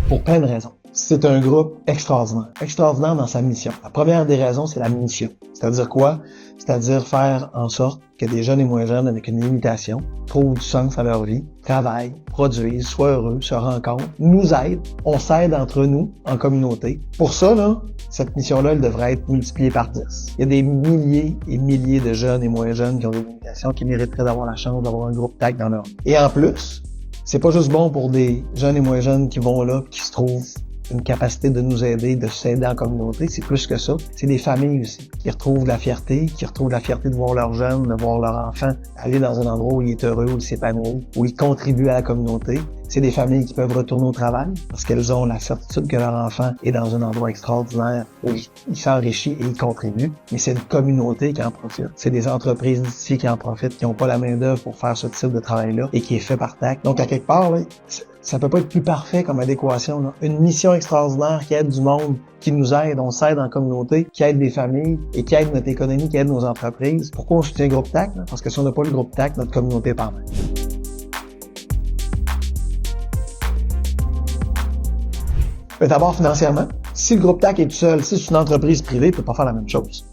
Pour plein de raisons. C'est un groupe extraordinaire. Extraordinaire dans sa mission. La première des raisons, c'est la mission. C'est-à-dire quoi? C'est-à-dire faire en sorte que des jeunes et moins jeunes avec une limitation trouvent du sens à leur vie, travaillent, produisent, soient heureux, se rencontrent, nous aident, on s'aide entre nous en communauté. Pour ça, là, cette mission-là, elle devrait être multipliée par 10. Il y a des milliers et milliers de jeunes et moins jeunes qui ont des limitations, qui mériteraient d'avoir la chance d'avoir un groupe TAC dans leur vie. Et en plus, c'est pas juste bon pour des jeunes et moins jeunes qui vont là, qui se trouvent une capacité de nous aider, de s'aider en communauté, c'est plus que ça. C'est des familles aussi qui retrouvent de la fierté, de voir leurs jeunes, de voir leur enfant aller dans un endroit où il est heureux, où il s'épanouit, où il contribue à la communauté. C'est des familles qui peuvent retourner au travail parce qu'elles ont la certitude que leur enfant est dans un endroit extraordinaire où il s'enrichit et il contribue. Mais c'est une communauté qui en profite. C'est des entreprises d'ici qui en profitent, qui n'ont pas la main-d'œuvre pour faire ce type de travail-là et qui est fait par TAC. Donc, à quelque part, là, ça peut pas être plus parfait comme adéquation, là. Une mission extraordinaire qui aide du monde, qui nous aide, on s'aide en communauté, qui aide des familles et qui aide notre économie, qui aide nos entreprises. Pourquoi on soutient le groupe TAC? Là? Parce que si on n'a pas le groupe TAC, notre communauté est pas mal. D'abord, financièrement, si le groupe TAC est tout seul, si c'est une entreprise privée, il peut pas faire la même chose.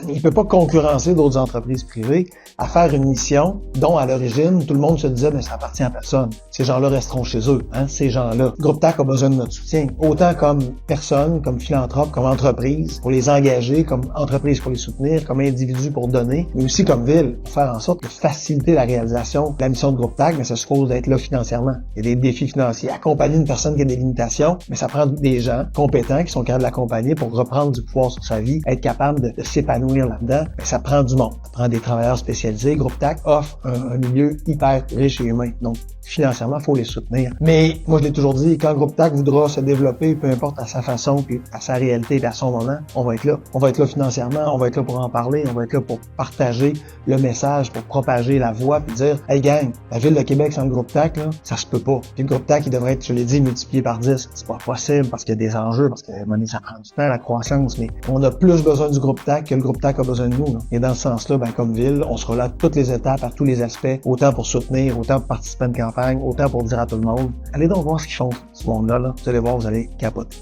Il peut pas concurrencer d'autres entreprises privées à faire une mission dont, à l'origine, tout le monde se disait, mais ça appartient à personne. Ces gens-là resteront chez eux, hein, ces gens-là. Le groupe TAC a besoin de notre soutien, autant comme personne, comme philanthrope, comme entreprise, pour les engager, comme entreprise pour les soutenir, comme individu pour donner, mais aussi comme ville, pour faire en sorte de faciliter la réalisation de la mission de groupe TAC, mais ça suppose d'être là financièrement. Il y a des défis financiers. Accompagner une personne qui a des limitations, mais ça prend des gens compétents qui sont capables de l'accompagner pour reprendre du pouvoir sur sa vie, être capable de s'épanouir là-dedans, mais ça prend du monde. Ça prend des travailleurs spécialisés. Groupe TAC offre un milieu hyper riche et humain. Donc, financièrement, il faut les soutenir. Mais moi, je l'ai toujours dit, quand Groupe TAC voudra se développer, peu importe à sa façon, puis à sa réalité, puis à son moment, on va être là. On va être là financièrement, on va être là pour en parler, on va être là pour partager le message, pour propager la voix, puis dire, hey gang, la ville de Québec sans le Groupe TAC, là, ça se peut pas. Puis le Groupe TAC, il devrait être, je l'ai dit, multiplié par 10. C'est pas possible parce qu'il y a des enjeux, parce que ça prend du temps, la croissance, mais on a plus besoin du Groupe TAC que le Groupe TAC a besoin de nous, là. Et dans ce sens-là, ben, comme ville, on sera là à toutes les étapes, à tous les aspects, autant pour soutenir, autant pour participer à une campagne, autant pour dire à tout le monde, allez donc voir ce qu'ils font, ce monde-là, là. Vous allez voir, vous allez capoter.